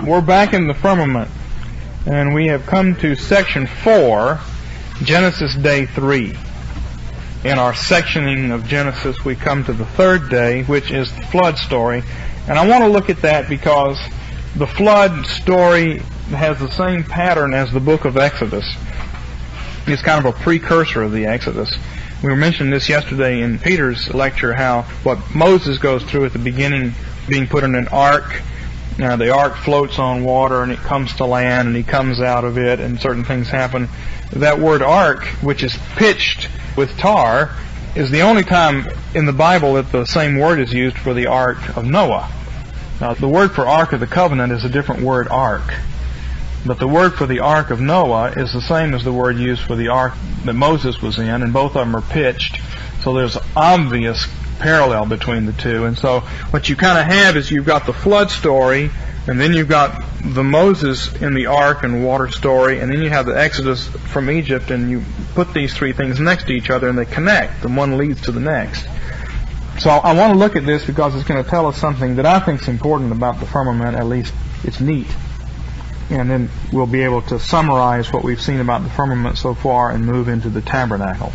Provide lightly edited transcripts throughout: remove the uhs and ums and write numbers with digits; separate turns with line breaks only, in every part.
We're back in the firmament, and we have come to section 4, Genesis day 3. In our sectioning of Genesis, we come to the third day, which is the flood story. And I want to look at that because the flood story has the same pattern as the book of Exodus. It's kind of a precursor of the Exodus. We were mentioning this yesterday in Peter's lecture, how what Moses goes through at the beginning, being put in an ark. Now the ark floats on water and it comes to land and he comes out of it and certain things happen. That word ark, which is pitched with tar, is the only time in the Bible that the same word is used for the ark of Noah. Now the word for ark of the covenant is a different word, ark. But the word for the ark of Noah is the same as the word used for the ark that Moses was in, and both of them are pitched. So there's obvious parallel between the two. And so what you kind of have is you've got the flood story, and then you've got the Moses in the ark and water story, and then you have the Exodus from Egypt, and you put these three things next to each other and they connect, and one leads to the next. So I want to look at this because it's going to tell us something that I think is important about the firmament. At least it's neat. And then we'll be able to summarize what we've seen about the firmament so far and move into the tabernacle.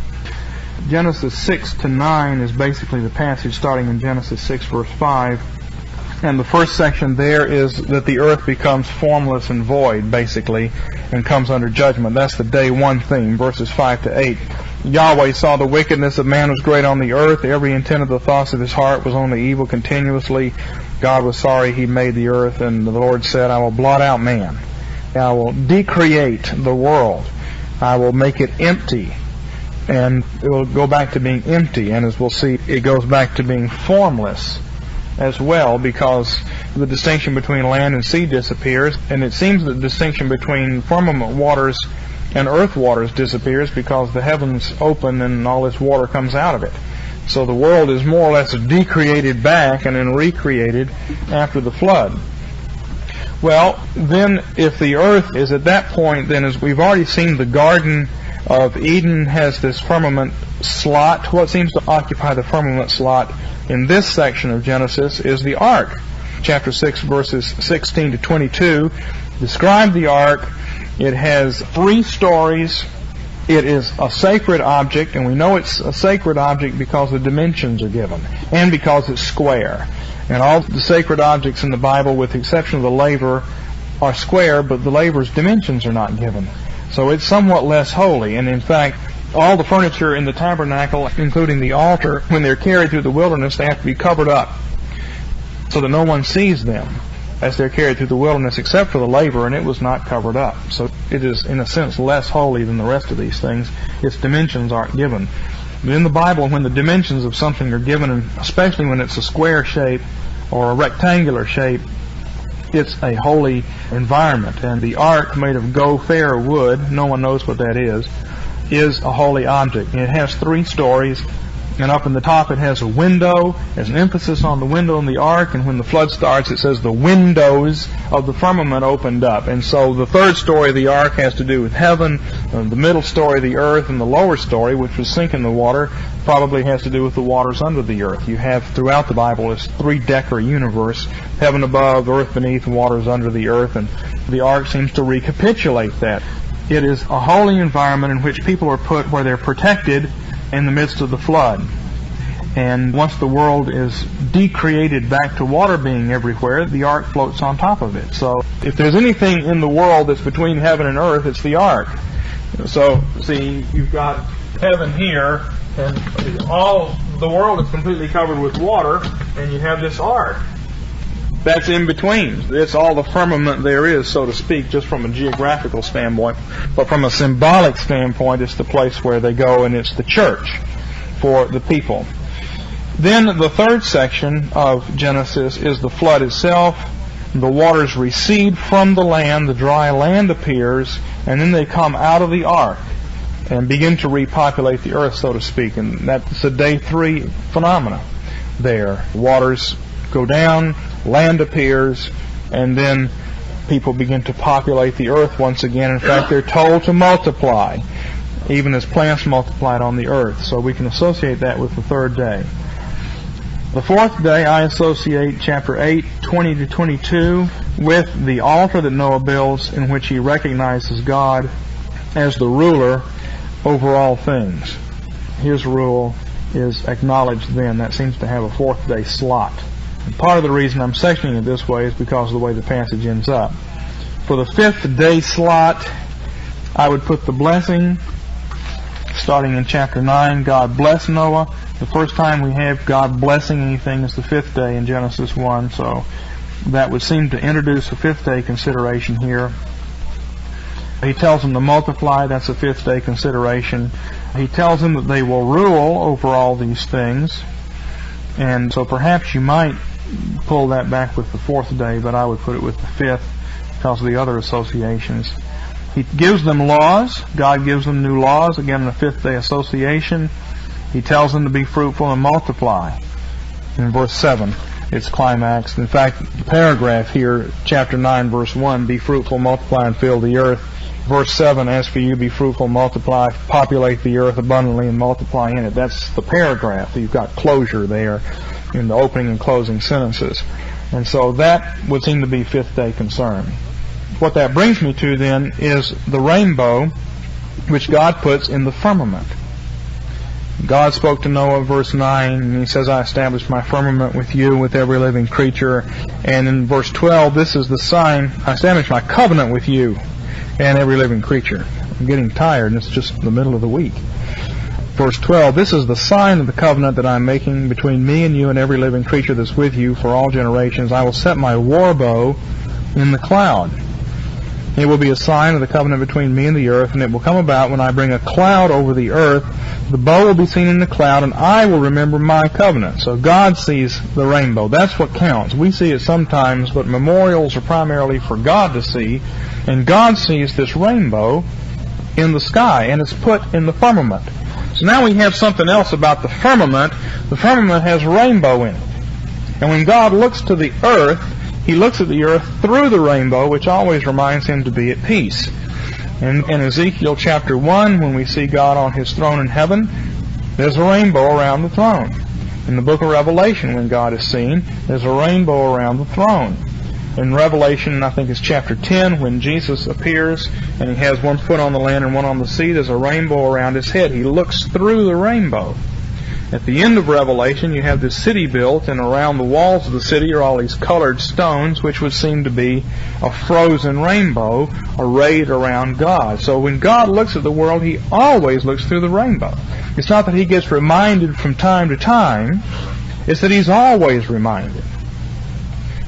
Genesis 6 to 9 is basically the passage starting in Genesis 6 verse 5. And the first section there is that the earth becomes formless and void, basically, and comes under judgment. That's the day one theme, verses 5 to 8. Yahweh saw the wickedness of man was great on the earth. Every intent of the thoughts of his heart was only evil continuously. God was sorry he made the earth, and the Lord said, I will blot out man. I will decreate the world. I will make it empty. And it will go back to being empty. And as we'll see, it goes back to being formless as well, because the distinction between land and sea disappears. And it seems that the distinction between firmament waters and earth waters disappears because the heavens open and all this water comes out of it. So the world is more or less decreated back and then recreated after the flood. Well, then if the earth is at that point, then as we've already seen, the Garden of Eden has this firmament slot. What seems to occupy the firmament slot in this section of Genesis is the ark. Chapter 6 verses 16 to 22 describe the ark. It has 3 stories. It is a sacred object, and we know it's a sacred object because the dimensions are given, and because it's square. And all the sacred objects in the Bible, with the exception of the laver, are square, but the laver's dimensions are not given. So it's somewhat less holy. And in fact, all the furniture in the tabernacle, including the altar, when they're carried through the wilderness, they have to be covered up so that no one sees them as they're carried through the wilderness, except for the laver, and it was not covered up. So it is, in a sense, less holy than the rest of these things. Its dimensions aren't given. But in the Bible, when the dimensions of something are given, and especially when it's a square shape or a rectangular shape, it's a holy environment. And the ark, made of gopher wood, no one knows what that is a holy object. And it has 3 stories. And up in the top it has a window. There's an emphasis on the window in the ark. And when the flood starts, it says the windows of the firmament opened up. And so the 3rd story of the ark has to do with heaven. The middle story, the earth. And the lower story, which was sinking the water, probably has to do with the waters under the earth. You have throughout the Bible this 3-decker universe. Heaven above, earth beneath, waters under the earth. And the ark seems to recapitulate that. It is a holy environment in which people are put where they're protected in the midst of the flood. And once the world is decreated back to water being everywhere, the ark floats on top of it. So if there's anything in the world that's between heaven and earth, it's the ark. So see, you've got heaven here, and all the world is completely covered with water, and you have this ark that's in between. It's all the firmament there is, so to speak, just from a geographical standpoint. But from a symbolic standpoint, it's the place where they go, and it's the church for the people. Then the 3rd section of Genesis is the flood itself. The waters recede from the land, the dry land appears, and then they come out of the ark and begin to repopulate the earth, so to speak. And that's a day 3 phenomena there. Waters go down, land appears, and then people begin to populate the earth once again. In fact, they're told to multiply, even as plants multiplied on the earth. So we can associate that with the 3rd day. The fourth day I associate chapter 8, 20 to 22 with the altar that Noah builds, in which he recognizes God as the ruler over all things. His rule is acknowledged then. That seems to have a fourth day slot. And part of the reason I'm sectioning it this way is because of the way the passage ends up. For the fifth day slot, I would put the blessing, starting in chapter 9, God blessed Noah. The first time we have God blessing anything is the fifth day in Genesis 1, so that would seem to introduce a fifth day consideration here. He tells them to multiply, that's a fifth day consideration. He tells them that they will rule over all these things, and so perhaps you might pull that back with the fourth day, but I would put it with the fifth because of the other associations. He gives them laws. God gives them new laws, again in the fifth day association. He tells them to be fruitful and multiply. In verse 7, it's climaxed. In fact, the paragraph here, chapter 9, verse 1, be fruitful, multiply, and fill the earth. Verse 7, as for you, be fruitful, multiply, populate the earth abundantly, and multiply in it. That's the paragraph. You've got closure there in the opening and closing sentences. And so that would seem to be fifth day concern. What that brings me to then is the rainbow, which God puts in the firmament. God spoke to Noah, verse 9, and he says, I established my firmament with you, with every living creature. And in verse 12, this is the sign, I established my covenant with you and every living creature. I'm getting tired, and it's just the middle of the week. Verse 12, this is the sign of the covenant that I'm making between me and you and every living creature that's with you for all generations. I will set my war bow in the cloud. It will be a sign of the covenant between me and the earth, and it will come about when I bring a cloud over the earth. The bow will be seen in the cloud, and I will remember my covenant. So God sees the rainbow. That's what counts. We see it sometimes, but memorials are primarily for God to see. And God sees this rainbow in the sky, and it's put in the firmament. So now we have something else about the firmament. The firmament has rainbow in it. And when God looks to the earth, He looks at the earth through the rainbow, which always reminds Him to be at peace. And in Ezekiel chapter 1, when we see God on His throne in heaven, there's a rainbow around the throne. In the book of Revelation, when God is seen, there's a rainbow around the throne. In Revelation, I think it's chapter 10, when Jesus appears and He has one foot on the land and one on the sea, there's a rainbow around His head. He looks through the rainbow. At the end of Revelation, you have this city built, and around the walls of the city are all these colored stones, which would seem to be a frozen rainbow arrayed around God. So when God looks at the world, He always looks through the rainbow. It's not that He gets reminded from time to time. It's that He's always reminded.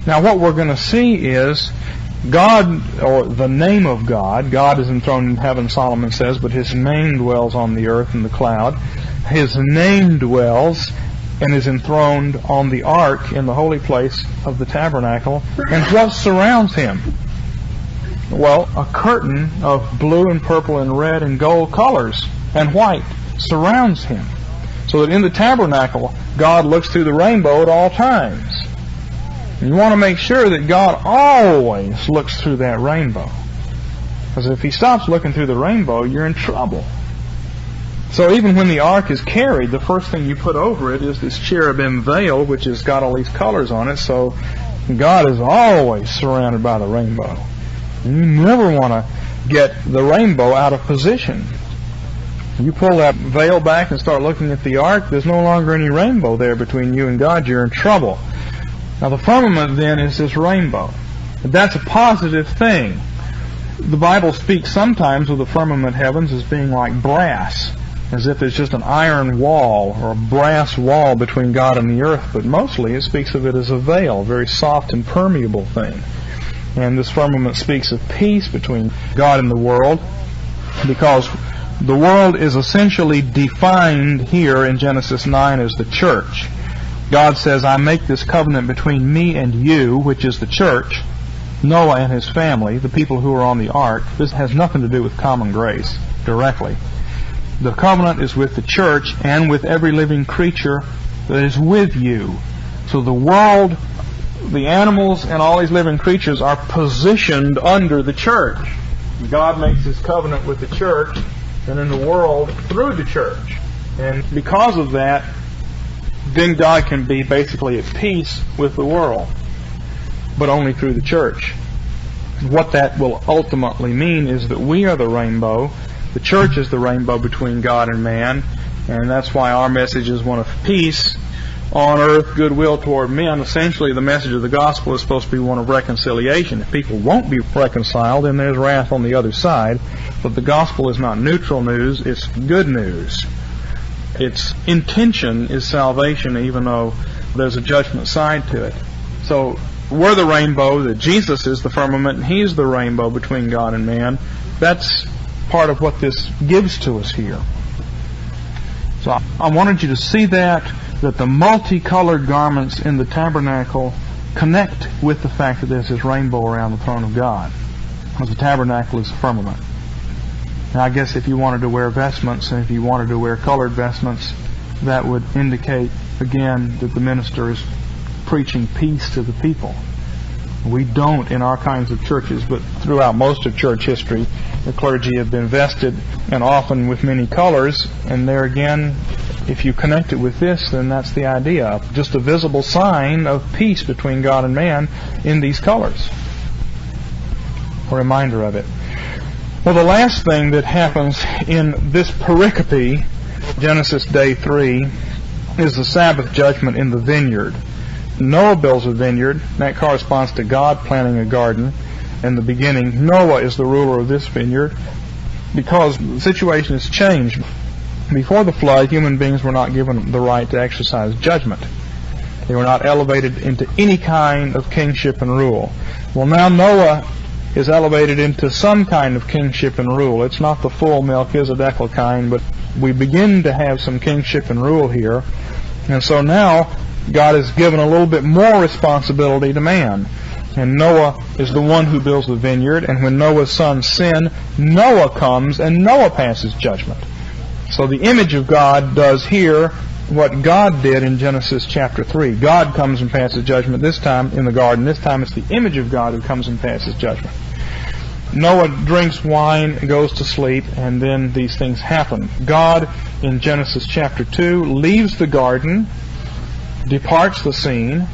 Now what we're going to see is God, or the name of God. God is enthroned in heaven, Solomon says, but His name dwells on the earth in the cloud. His name dwells and is enthroned on the ark in the holy place of the tabernacle. And what surrounds Him? Well, a curtain of blue and purple and red and gold colors and white surrounds Him. So that in the tabernacle, God looks through the rainbow at all times. And you want to make sure that God always looks through that rainbow. Because if He stops looking through the rainbow, you're in trouble. So even when the ark is carried, the first thing you put over it is this cherubim veil, which has got all these colors on it. So God is always surrounded by the rainbow. And you never want to get the rainbow out of position. You pull that veil back and start looking at the ark, there's no longer any rainbow there between you and God. You're in trouble. Now the firmament then is this rainbow. That's a positive thing. The Bible speaks sometimes of the firmament heavens as being like brass, as if it's just an iron wall or a brass wall between God and the earth, but mostly it speaks of it as a veil, a very soft and permeable thing. And this firmament speaks of peace between God and the world, because the world is essentially defined here in Genesis 9 as the church. God says, I make this covenant between me and you, which is the church, Noah and his family, the people who are on the ark. This has nothing to do with common grace directly. The covenant is with the church and with every living creature that is with you. So the world, the animals, and all these living creatures are positioned under the church. God makes His covenant with the church and in the world through the church. And because of that, then God can be basically at peace with the world, but only through the church. What that will ultimately mean is that we are the rainbow. The church is the rainbow between God and man, and that's why our message is one of peace on earth, goodwill toward men. Essentially, the message of the gospel is supposed to be one of reconciliation. If people won't be reconciled, then there's wrath on the other side. But the gospel is not neutral news, it's good news. Its intention is salvation, even though there's a judgment side to it. So we're the rainbow, that Jesus is the firmament, and He's the rainbow between God and man. That's part of what this gives to us here. So I wanted you to see that the multicolored garments in the tabernacle connect with the fact that there's this rainbow around the throne of God, because the tabernacle is a firmament. Now, I guess if you wanted to wear vestments, and if you wanted to wear colored vestments, that would indicate, again, that the minister is preaching peace to the people. We don't in our kinds of churches, but throughout most of church history, the clergy have been vested, and often with many colors, and there again, if you connect it with this, then that's the idea. Just a visible sign of peace between God and man in these colors. A reminder of it. Well, the last thing that happens in this pericope, Genesis day 3, is the Sabbath judgment in the vineyard. Noah builds a vineyard. That corresponds to God planting a garden. In the beginning, Noah is the ruler of this vineyard, because the situation has changed. Before the flood, human beings were not given the right to exercise judgment. They were not elevated into any kind of kingship and rule. Well, now Noah is elevated into some kind of kingship and rule. It's not the full Melchizedek kind, but we begin to have some kingship and rule here. And so now God has given a little bit more responsibility to man. And Noah is the one who builds the vineyard, and when Noah's sons sin, Noah comes and Noah passes judgment. So the image of God does here what God did in Genesis chapter 3. God comes and passes judgment this time in the garden. This time it's the image of God who comes and passes judgment. Noah drinks wine, goes to sleep, and then these things happen. God, in Genesis chapter 2, leaves the garden, departs the scene,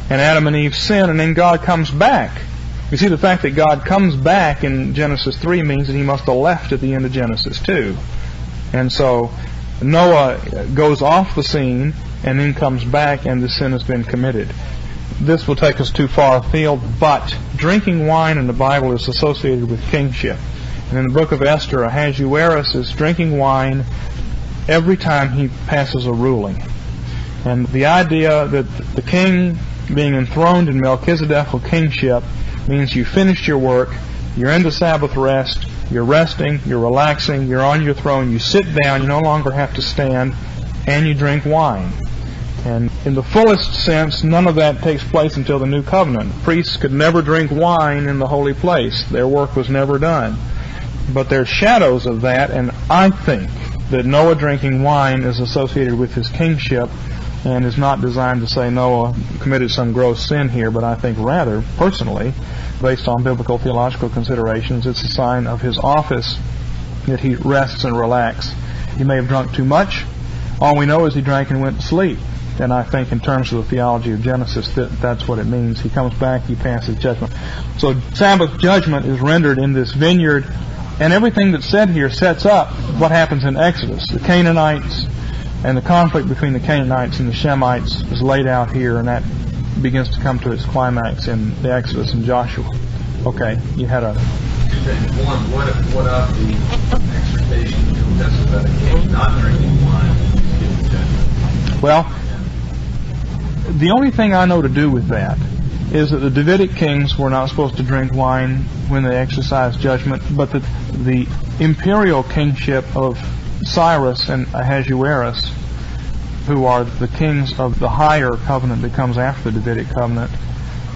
and Adam and Eve sin, and then God comes back. You see, the fact that God comes back in Genesis 3 means that He must have left at the end of Genesis 2. And so Noah goes off the scene and then comes back, and the sin has been committed. This will take us too far afield, but drinking wine in the Bible is associated with kingship. And in the book of Esther, Ahasuerus is drinking wine every time he passes a ruling. And the idea that the king being enthroned in Melchizedek kingship means you finished your work, you're into Sabbath rest, you're resting, you're relaxing, you're on your throne, you sit down, you no longer have to stand, and you drink wine. And in the fullest sense, none of that takes place until the New Covenant. Priests could never drink wine in the holy place. Their work was never done. But there's shadows of that, and I think that Noah drinking wine is associated with his kingship and is not designed to say Noah committed some gross sin here, but I think rather, personally, based on biblical theological considerations, it's a sign of his office that he rests and relaxes. He may have drunk too much. All we know is he drank and went to sleep. And I think in terms of the theology of Genesis, that's what it means. He comes back, he passes judgment. So Sabbath judgment is rendered in this vineyard, and everything that's said here sets up what happens in Exodus. The Canaanites and the conflict between the Canaanites and the Shemites is laid out here, and that begins to come to its climax in the Exodus and Joshua. Okay, you had a...
What of the exhortation to the Davidic king not drinking wine?
Well, the only thing I know to do with that is that the Davidic kings were not supposed to drink wine when they exercised judgment, but that the imperial kingship of Cyrus and Ahasuerus, who are the kings of the higher covenant that comes after the Davidic covenant,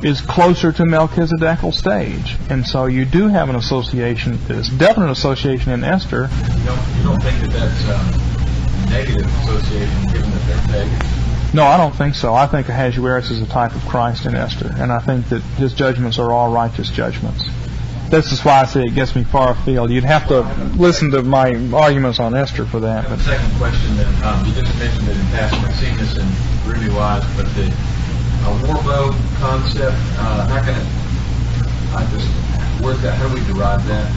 is closer to Melchizedek's stage. And so you do have an association, there's definite association in Esther.
You don't think that that's a negative association given that they're pagans?
No, I don't think so. I think Ahasuerus is a type of Christ in Esther, and I think that his judgments are all righteous judgments. This is why I say it gets me far afield. You'd have to listen to my arguments on Esther for that.
The second question then, you just mentioned it in passing. I've seen this in Ruby Wise, but the warbow concept, how do we derive that?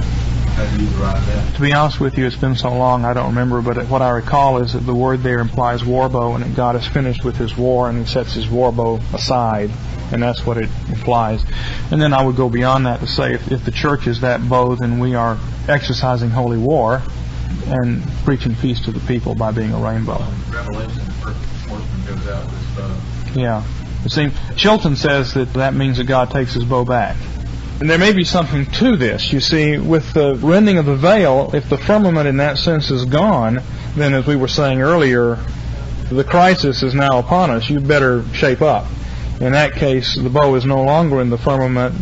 How do you derive that?
To be honest with you, it's been so long I don't remember, but what I recall is that the word there implies warbow, and that God is finished with his war and he sets his warbow aside, and that's what it implies. And then I would go beyond that to say if the church is that bow, then we are exercising holy war and preaching peace to the people by being a rainbow.
Revelation, the first horseman goes out with his bow.
Yeah. It seems Chilton says that means that God takes his bow back. And there may be something to this. You see, with the rending of the veil, if the firmament in that sense is gone, then as we were saying earlier, the crisis is now upon us. You better shape up. In that case, the bow is no longer in the firmament.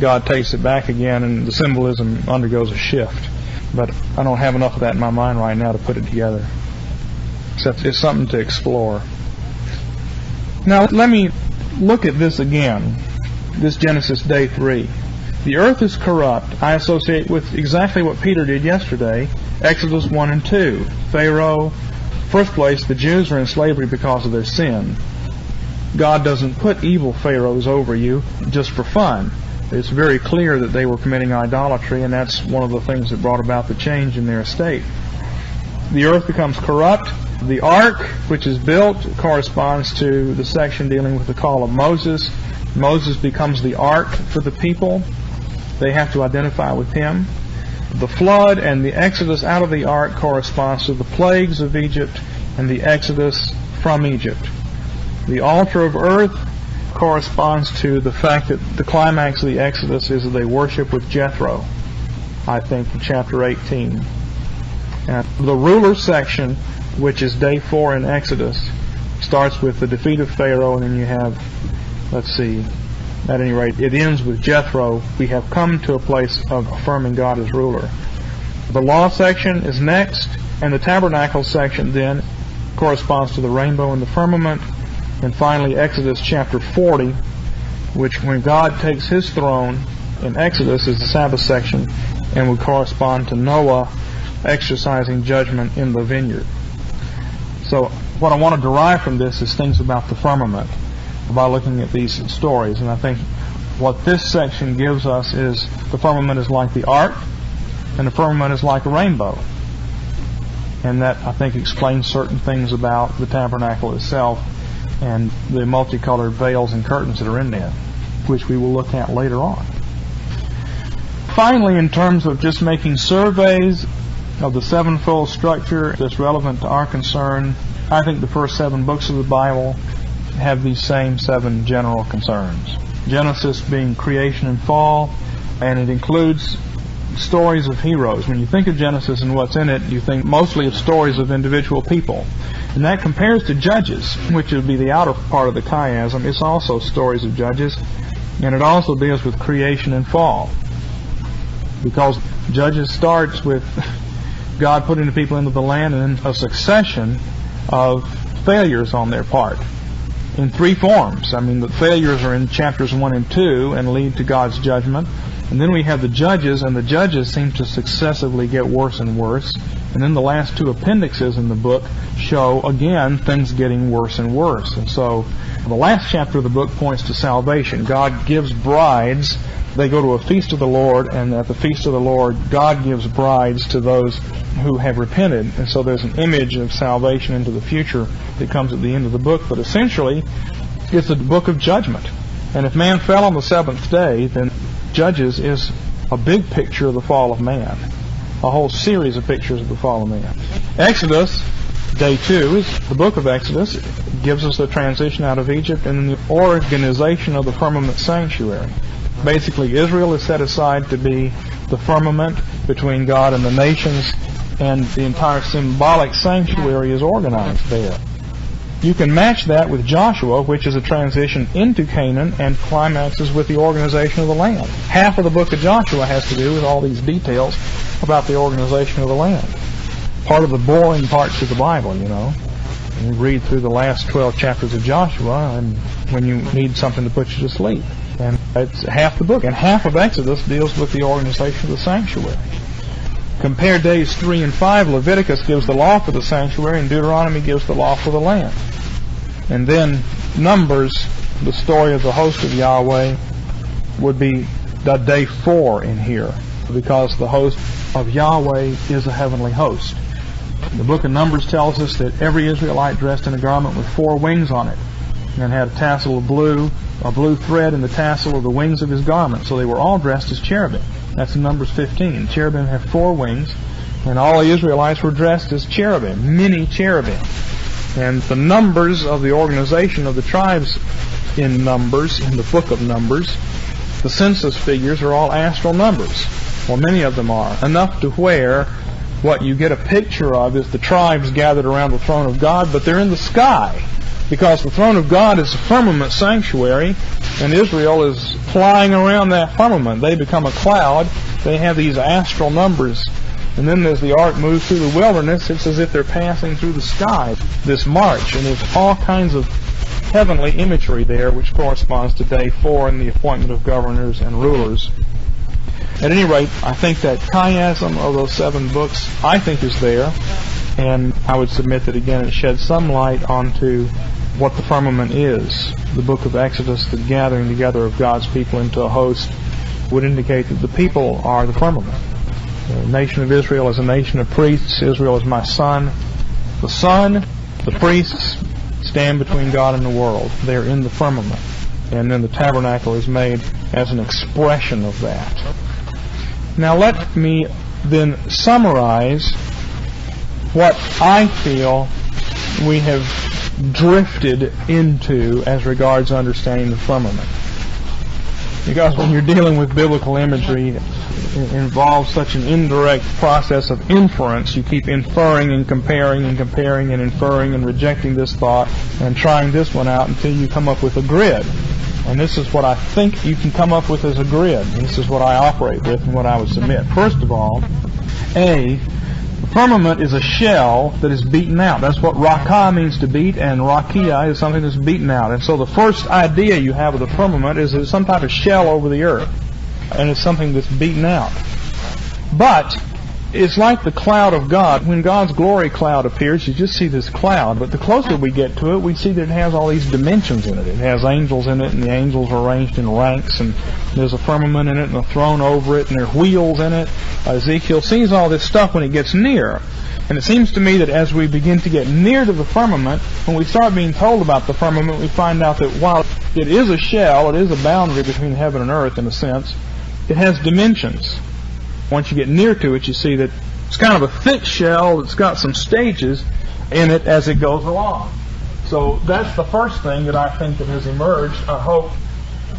God takes it back again, and the symbolism undergoes a shift. But I don't have enough of that in my mind right now to put it together. Except it's something to explore. Now, let me look at this again, this Genesis Day 3. The earth is corrupt. I associate with exactly what Peter did yesterday, Exodus 1 and 2. Pharaoh, first place, the Jews are in slavery because of their sin. God doesn't put evil pharaohs over you just for fun. It's very clear that they were committing idolatry, and that's one of the things that brought about the change in their estate. The earth becomes corrupt. The ark, which is built, corresponds to the section dealing with the call of Moses. Moses becomes the ark for the people. They have to identify with him. The flood and the exodus out of the ark corresponds to the plagues of Egypt and the exodus from Egypt. The altar of earth corresponds to the fact that the climax of the exodus is that they worship with Jethro, I think, in chapter 18. And the ruler section, which is day 4 in Exodus, starts with the defeat of Pharaoh, and then you have, at any rate, it ends with Jethro. We have come to a place of affirming God as ruler. The law section is next, and the tabernacle section then corresponds to the rainbow and the firmament. And finally, Exodus chapter 40, which when God takes his throne in Exodus is the Sabbath section, and would correspond to Noah exercising judgment in the vineyard. So what I want to derive from this is things about the firmament by looking at these stories. And I think what this section gives us is the firmament is like the ark, and the firmament is like a rainbow. And that, I think, explains certain things about the tabernacle itself and the multicolored veils and curtains that are in there, which we will look at later on. Finally, in terms of just making surveys of the sevenfold structure that's relevant to our concern, I think the first 7 books of the Bible have these same 7 general concerns. Genesis being creation and fall, and it includes stories of heroes. When you think of Genesis and what's in it, you think mostly of stories of individual people. And that compares to Judges, which would be the outer part of the chiasm. It's also stories of Judges, and it also deals with creation and fall. Because Judges starts with God putting the people into the land and then a succession of failures on their part in 3 forms. I mean, the failures are in chapters 1 and 2 and lead to God's judgment. And then we have the Judges, and the Judges seem to successively get worse and worse. And then the last 2 appendixes in the book show, again, things getting worse and worse. And so the last chapter of the book points to salvation. God gives brides. They go to a feast of the Lord, and at the feast of the Lord, God gives brides to those who have repented. And so there's an image of salvation into the future that comes at the end of the book. But essentially, it's a book of judgment. And if man fell on the 7th day, then Judges is a big picture of the fall of man. A whole series of pictures of the fall of man. Exodus, day 2, is the book of Exodus. It gives us the transition out of Egypt and the organization of the firmament sanctuary. Basically, Israel is set aside to be the firmament between God and the nations, and the entire symbolic sanctuary is organized there. You can match that with Joshua, which is a transition into Canaan and climaxes with the organization of the land. Half of the book of Joshua has to do with all these details about the organization of the land. Part of the boring parts of the Bible, you know. You read through the last 12 chapters of Joshua, and when you need something to put you to sleep. And it's half the book. And half of Exodus deals with the organization of the sanctuary. Compare days 3 and 5. Leviticus gives the law for the sanctuary, and Deuteronomy gives the law for the land. And then Numbers, the story of the host of Yahweh, would be the day 4 in here, because the host of Yahweh is a heavenly host. The book of Numbers tells us that every Israelite dressed in a garment with 4 wings on it, and had a tassel of blue, a blue thread in the tassel of the wings of his garment. So they were all dressed as cherubim. That's in Numbers 15. Cherubim have 4 wings, and all the Israelites were dressed as cherubim, many cherubim. And the numbers of the organization of the tribes in Numbers, in the book of Numbers, the census figures are all astral numbers. Well, many of them are. Enough to where what you get a picture of is the tribes gathered around the throne of God, but they're in the sky. Because the throne of God is a firmament sanctuary, and Israel is flying around that firmament. They become a cloud. They have these astral numbers. And then as the ark moves through the wilderness, it's as if they're passing through the sky, this march. And there's all kinds of heavenly imagery there, which corresponds to day 4 and the appointment of governors and rulers. At any rate, I think that chiasm of those 7 books, I think, is there. And I would submit that, again, it sheds some light onto what the firmament is. The book of Exodus, the gathering together of God's people into a host, would indicate that the people are the firmament. The nation of Israel is a nation of priests. Israel is my son. The son, the priests, stand between God and the world. They're in the firmament. And then the tabernacle is made as an expression of that. Now let me then summarize what I feel we have drifted into as regards understanding the firmament. Because when you're dealing with biblical imagery, it involves such an indirect process of inference. You keep inferring and comparing and comparing and inferring and rejecting this thought and trying this one out until you come up with a grid. And this is what I think you can come up with as a grid. This is what I operate with and what I would submit. First of all, the firmament is a shell that is beaten out. That's what rakah means, to beat, and rakia is something that's beaten out. And so the first idea you have of the firmament is it's some type of shell over the earth, and it's something that's beaten out. But it's like the cloud of God. When God's glory cloud appears, you just see this cloud. But the closer we get to it, we see that it has all these dimensions in it. It has angels in it, and the angels are arranged in ranks, and there's a firmament in it, and a throne over it, and there are wheels in it. Ezekiel sees all this stuff when he gets near. And it seems to me that as we begin to get near to the firmament, when we start being told about the firmament, we find out that while it is a shell, it is a boundary between heaven and earth in a sense, it has dimensions. Once you get near to it, you see that it's kind of a thick shell that's got some stages in it as it goes along. So that's the first thing that I think that has emerged, I hope,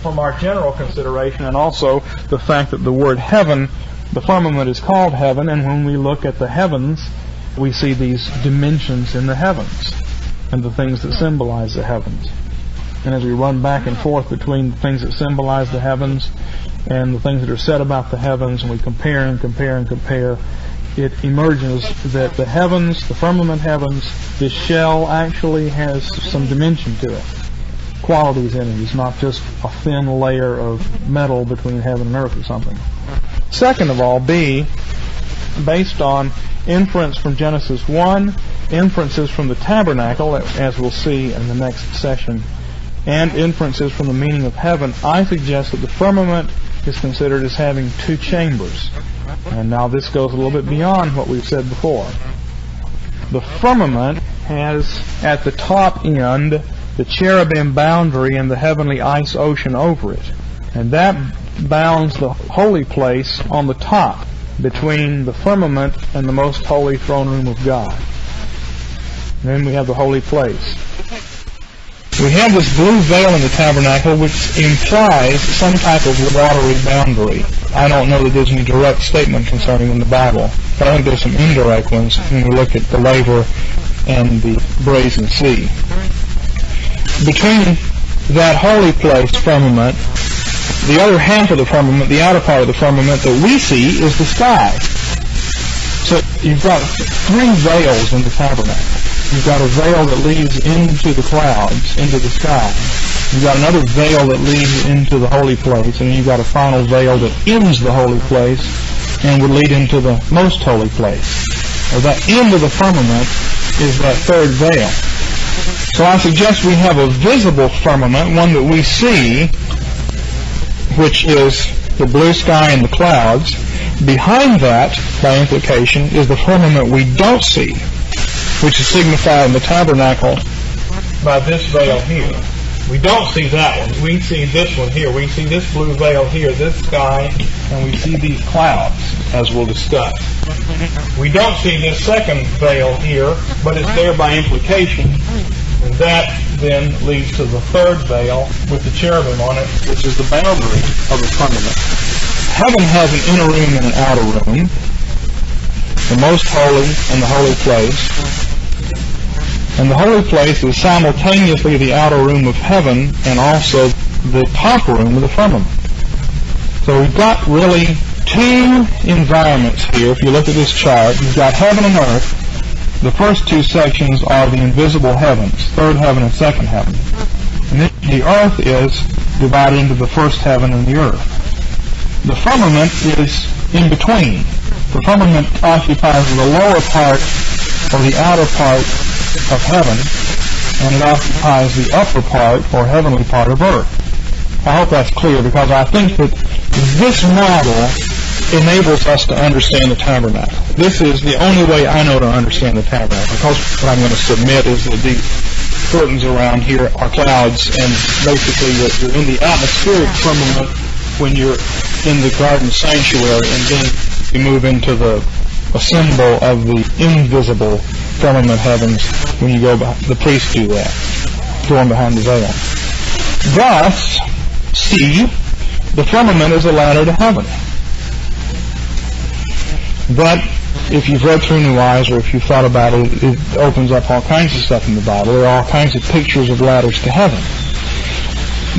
from our general consideration, and also the fact that the word heaven, the firmament is called heaven, and when we look at the heavens, we see these dimensions in the heavens and the things that symbolize the heavens. And as we run back and forth between the things that symbolize the heavens and the things that are said about the heavens, and we compare and compare and compare, it emerges that the heavens, the firmament heavens, this shell actually has some dimension to it. Qualities in it. It's not just a thin layer of metal between heaven and earth or something. Second of all, B, based on inference from Genesis 1, inferences from the tabernacle, as we'll see in the next session, and inferences from the meaning of heaven, I suggest that the firmament is considered as having 2 chambers. And now this goes a little bit beyond what we've said before. The firmament has at the top end the cherubim boundary and the heavenly ice ocean over it. And that bounds the holy place on the top between the firmament and the most holy throne room of God. And then we have the holy place. We have this blue veil in the tabernacle which implies some type of watery boundary. I don't know that there's any direct statement concerning in the Bible, but I think there's some indirect ones when we look at the laver and the brazen sea. Between that holy place firmament, the other half of the firmament, the outer part of the firmament that we see, is the sky. So you've got 3 veils in the tabernacle. You've got a veil that leads into the clouds, into the sky. You've got another veil that leads into the holy place, and you've got a final veil that ends the holy place and would lead into the most holy place. Or that end of the firmament is that third veil. So I suggest we have a visible firmament, one that we see, which is the blue sky and the clouds. Behind that, by implication, is the firmament we don't see, which is signified in the tabernacle by this veil here. We don't see that one. We see this one here. We see this blue veil here, this sky, and we see these clouds, as we'll discuss. We don't see this second veil here, but it's there by implication. And that then leads to the third veil with the cherubim on it, which is the boundary of the firmament. Heaven has an inner room and an outer room, the most holy and the holy place. And the holy place is simultaneously the outer room of heaven and also the top room of the firmament. So we've got really two environments here. If you look at this chart, you've got heaven and earth. The first two sections are the invisible heavens, third heaven and second heaven. And then the earth is divided into the first heaven and the earth. The firmament is in between. The firmament occupies the lower part or the outer part of heaven, and it occupies the upper part or heavenly part of earth. I hope that's clear, because I think that this model enables us to understand the tabernacle. This is the only way I know to understand the tabernacle, because what I'm going to submit is that these curtains around here are clouds, and basically you're in the atmospheric firmament when you're in the garden sanctuary, and then you move into a symbol of the invisible firmament heavens when you go behind. The priests do that, going behind the veil. Thus, see, the firmament is a ladder to heaven. But if you've read through New Eyes, or if you've thought about it, it opens up all kinds of stuff in the Bible. There are all kinds of pictures of ladders to heaven.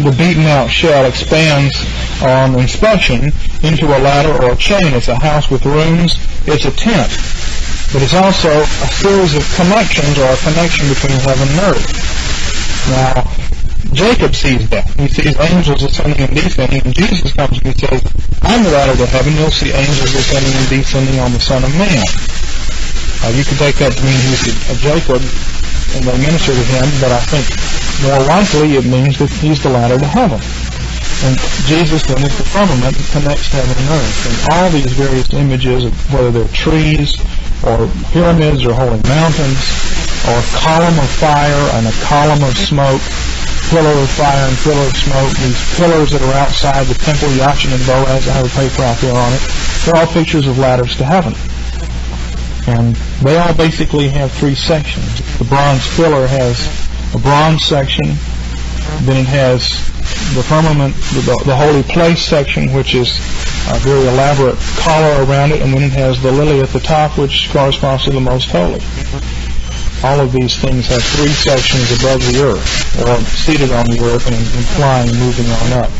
The beaten out shell expands on inspection into a ladder or a chain. It's a house with rooms. It's a tent. But it's also a series of connections, or a connection between heaven and earth. Now, Jacob sees that. He sees angels ascending and descending, and Jesus comes and he says, I'm the ladder to heaven. You'll see angels ascending and descending on the Son of Man. You could take that to mean he's a Jacob, and they minister to him, but I think more likely it means that he's the ladder to heaven. And Jesus then is the firmament that connects heaven and earth. And all these various images, whether they're trees, or pyramids, or holy mountains, or a column of fire and a column of smoke, pillar of fire and pillar of smoke, these pillars that are outside the temple, Yachin and Boaz, I have a paper out there on it, they're all pictures of ladders to heaven. And they all basically have three sections. The bronze pillar has a bronze section, then it has the firmament, the holy place section, which is a very elaborate collar around it, and then it has the lily at the top, which corresponds to the most holy. All of these things have three sections above the earth, or seated on the earth and flying, moving on up.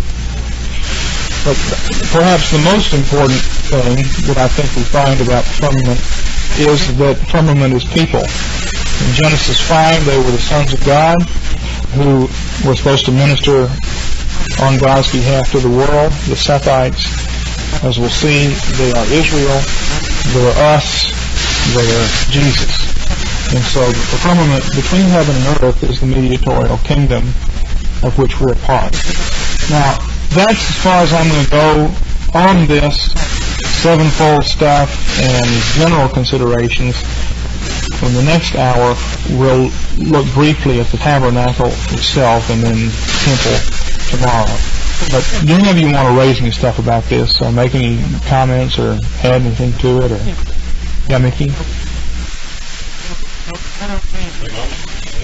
But perhaps the most important thing that I think we find about the firmament is that firmament is people. In Genesis 5, they were the sons of God who were supposed to minister on God's behalf to the world, the Sethites. As we'll see, they are Israel, they are us, they are Jesus. And so the firmament between heaven and earth is the mediatorial kingdom of which we're a part. Now, that's as far as I'm going to go on this sevenfold stuff and general considerations. In the next hour, we'll look briefly at the tabernacle itself and then temple tomorrow. But do any of you want to raise any stuff about this, or make any comments, or add anything to it? Or yeah, Mickey?
I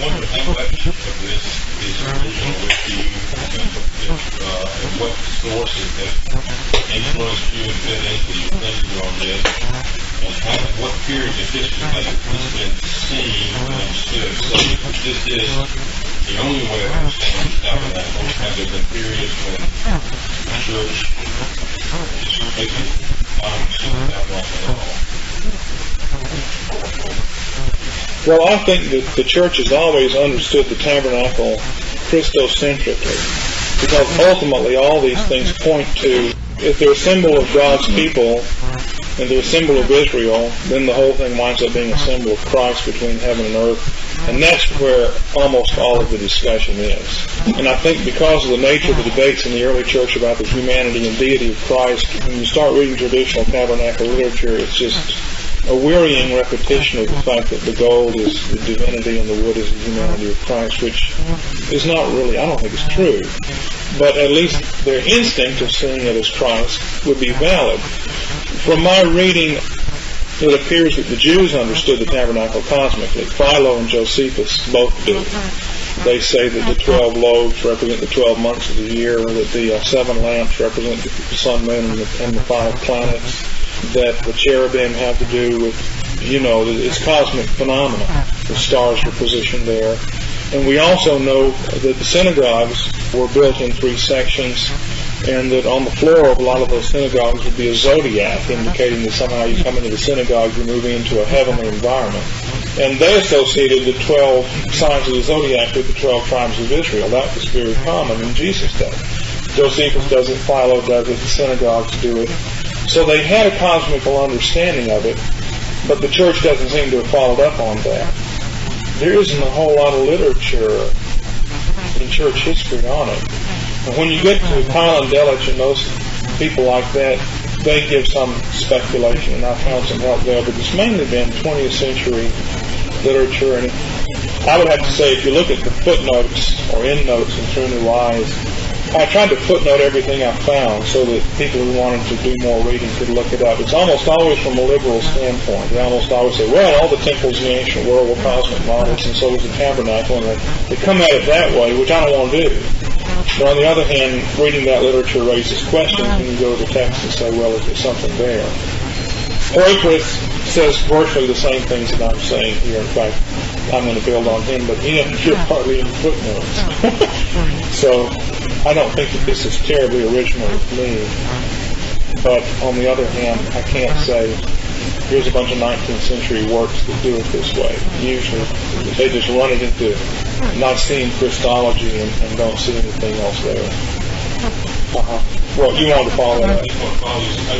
wonder how much of this is original with you, and what sources have influenced you and been into your thinking on this, and what period of history has this been seen and understood. So if this is the only way of understanding the tabernacle, have there been periods when the church just making understood the tabernacle at all?
Well, I think that the church has always understood the tabernacle Christocentrically. Because ultimately all these things point to, if they're a symbol of God's people, and they're a symbol of Israel, then the whole thing winds up being a symbol of Christ between heaven and earth. And that's where almost all of the discussion is. And I think because of the nature of the debates in the early church about the humanity and deity of Christ, when you start reading traditional tabernacle literature, it's just a wearying repetition of the fact that the gold is the divinity and the wood is the humanity of Christ, which is not really, I don't think it's true. But at least their instinct of seeing it as Christ would be valid. From my reading, it appears that the Jews understood the tabernacle cosmically. Philo and Josephus both do. They say that the 12 loaves represent the 12 months of the year, that the 7 lamps represent the sun, moon, and the 5 planets, that the cherubim have to do with, it's cosmic phenomena. The stars were positioned there. And we also know that the synagogues were built in 3 sections, and that on the floor of a lot of those synagogues would be a zodiac, indicating that somehow you come into the synagogue, you're moving into a heavenly environment. And they associated the 12 signs of the zodiac with the 12 tribes of Israel. That was very common in Jesus' day. Josephus does it, Philo does it, the synagogues do it. So they had a cosmical understanding of it, but the church doesn't seem to have followed up on that. There isn't a whole lot of literature in church history on it. And when you get to Kyle and Delich and those people like that, they give some speculation, and I found some help there, but it's mainly been 20th century literature. And I would have to say, if you look at the footnotes or endnotes in True New Eyes, I tried to footnote everything I found so that people who wanted to do more reading could look it up. It's almost always from a liberal standpoint. They almost always say, well, all the temples in the ancient world were cosmic models, and so was the tabernacle, and they come at it that way, which I don't want to do. But on the other hand, reading that literature raises questions, and you go to the text and say, well, is there something there? Poythress says virtually the same things that I'm saying here. In fact, I'm going to build on him, but he doesn't get partly in footnotes. So I don't think that this is terribly original with me. But on the other hand, I can't say, here's a bunch of 19th century works that do it this way. Usually, they just run it into Nicene Christology and don't see anything else there. Well, you want to follow that?
I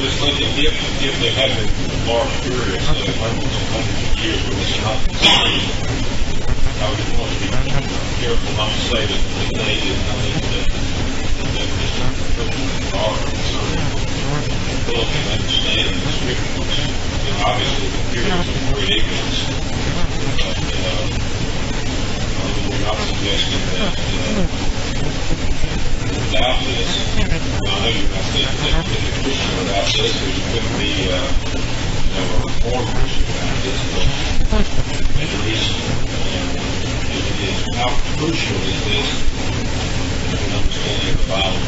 just think that if they have been large periods, hundreds of years where this is not conceived, I would want to be careful not to say that they did nothing that are concerning ability to understand the scriptures. Obviously, the periods of great ignorance, we're not suggesting that without this, I know you're not saying that the Christian without this, there couldn't be a reformed Christian without this, but at least it is how crucial is this in an understanding of the Bible.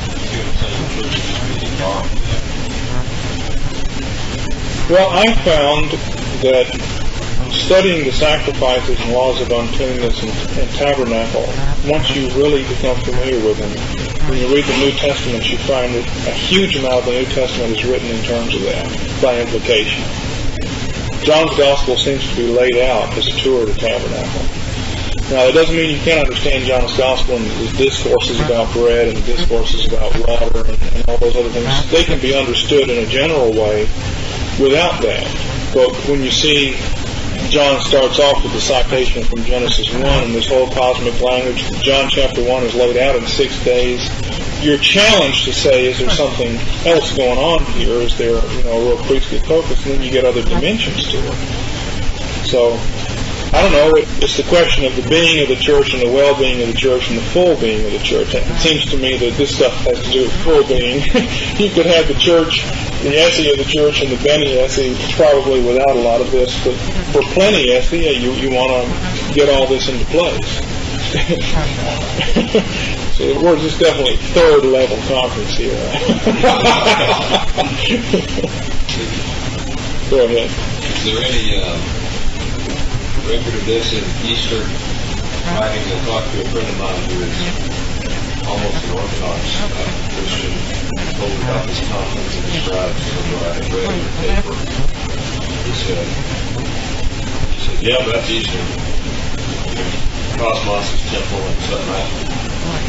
The church is really dark with that.
Well, I found that studying the sacrifices and laws of uncleanness and tabernacle, once you really become familiar with them, when you read the New Testament, you find that a huge amount of the New Testament is written in terms of that, by implication. John's Gospel seems to be laid out as a tour of the tabernacle. Now, that doesn't mean you can't understand John's Gospel and the discourses about bread and the discourses about water and all those other things. They can be understood in a general way without that. But when you see John starts off with the citation from Genesis 1 and this whole cosmic language, John chapter 1 is laid out in 6 days, you're challenged to say, is there something else going on here? Is there a real priestly focus? And then you get other dimensions to it. So, I don't know, it's the question of the being of the church and the well-being of the church and the full being of the church. It seems to me that this stuff has to do with full being. You could have the church, the Essie of the church, and the Benny Essie probably without a lot of this, but for plenty Essie, you want to get all this into place. So we're just definitely third level conference here. Go ahead.
Is there any record of this in Easter writing? I talked to a friend of mine who is almost an Orthodox Christian, told me about this conference and described what I had read in the paper. He said, yeah, that's Easter. cosmos' temple and something.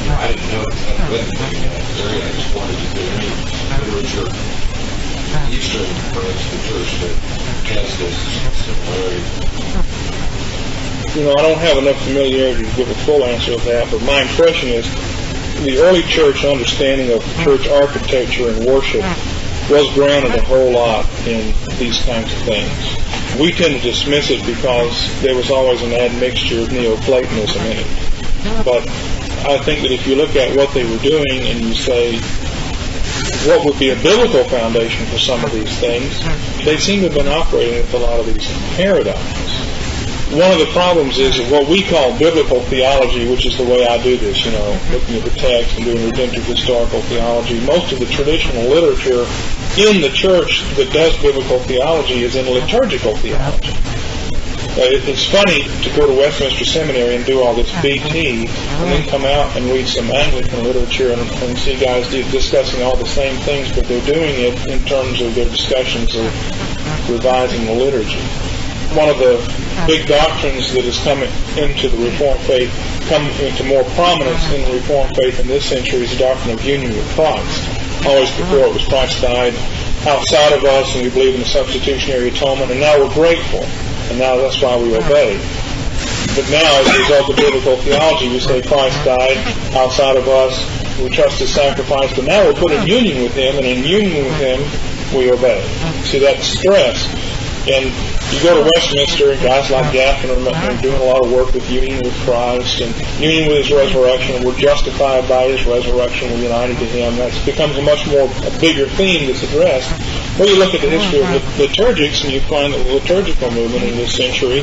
I didn't know it. I read anything in that area. I just wondered if there any literature, Eastern branch of the church, that has this similarity.
You know, I don't have enough familiarity to give a full answer of that, but my impression is the early church understanding of church architecture and worship was grounded a whole lot in these kinds of things. We tend to dismiss it because there was always an admixture of Neoplatonism in it. But I think that if you look at what they were doing and you say, what would be a biblical foundation for some of these things, they seem to have been operating with a lot of these paradigms. One of the problems is that what we call biblical theology, which is the way I do this, you know, looking at the text and doing redemptive historical theology, most of the traditional literature in the church that does biblical theology is in liturgical theology. It's funny to go to Westminster Seminary and do all this BT and then come out and read some Anglican literature and see guys discussing all the same things, but they're doing it in terms of their discussions of revising the liturgy. One of the big doctrines that has come into the Reformed faith, come into more prominence in the Reformed faith in this century, is the doctrine of union with Christ. Always before it was Christ died outside of us, and we believe in the substitutionary atonement, and now we're grateful, and now that's why we obey. But now, as a result of biblical theology, we say Christ died outside of us, we trust His sacrifice, but now we're put in union with Him, and in union with Him, we obey. See, that stress. And you go to Westminster, and guys like Gaffin are doing a lot of work with union with Christ and union with His resurrection. We're justified by His resurrection. We're united to Him. That becomes a bigger theme that's addressed. Well, you look at the history of liturgics, and you find that the liturgical movement in this century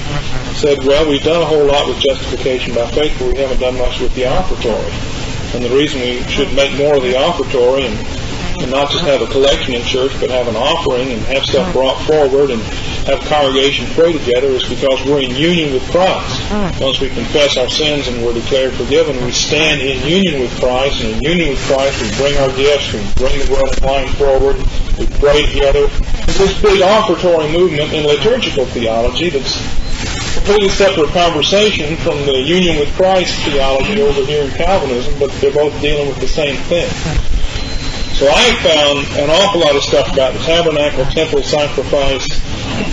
said, well, we've done a whole lot with justification by faith, but we haven't done much with the offertory. And the reason we should make more of the offertory and not just have a collection in church, but have an offering and have stuff brought forward and have congregation pray together is because we're in union with Christ. Once we confess our sins and we're declared forgiven, we stand in union with Christ, and in union with Christ we bring our gifts, we bring the bread and wine forward, we pray together. There's this big offertory movement in liturgical theology that's a completely separate conversation from the union with Christ theology over here in Calvinism, but they're both dealing with the same thing. So I found an awful lot of stuff about the tabernacle, temple, sacrifice,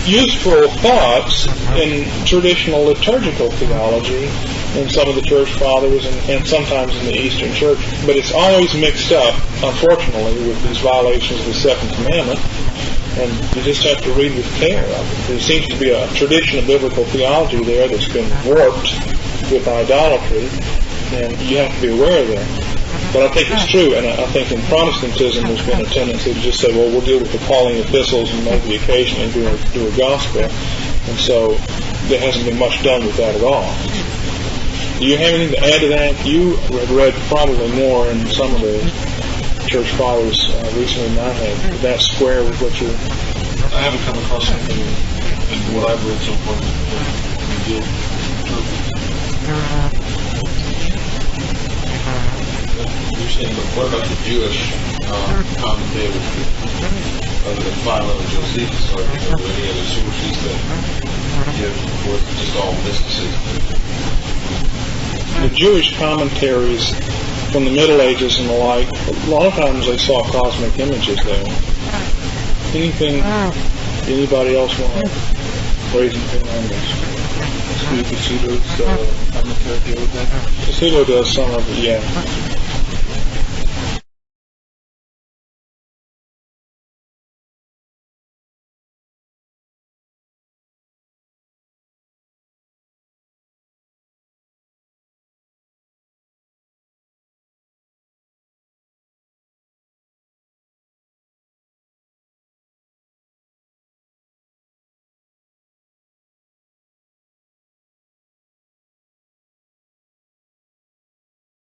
useful thoughts in traditional liturgical theology in some of the church fathers and sometimes in the Eastern Church. But it's always mixed up, unfortunately, with these violations of the Second Commandment. And you just have to read with care. There seems to be a tradition of biblical theology there that's been warped with idolatry, and you have to be aware of that. But I think it's true, and I think in Protestantism there's been a tendency to just say, well, we'll deal with the Pauline epistles and maybe occasionally do a gospel. And so there hasn't been much done with that at all. Do you have anything to add to that? You have read probably more in some of the church fathers recently than I have. Did that square with what you're...
I haven't come across anything in what I've read so far that deal
But what about the Jewish commentators, other than Philo and Josephus? Are there any other sources that give, or just all mysticism?
The Jewish commentaries from the Middle Ages and the like, a lot of times they saw cosmic images there. Anything anybody else want to raise anything on this?
Casilo's commentary with that?
Casilo does some of it, yeah.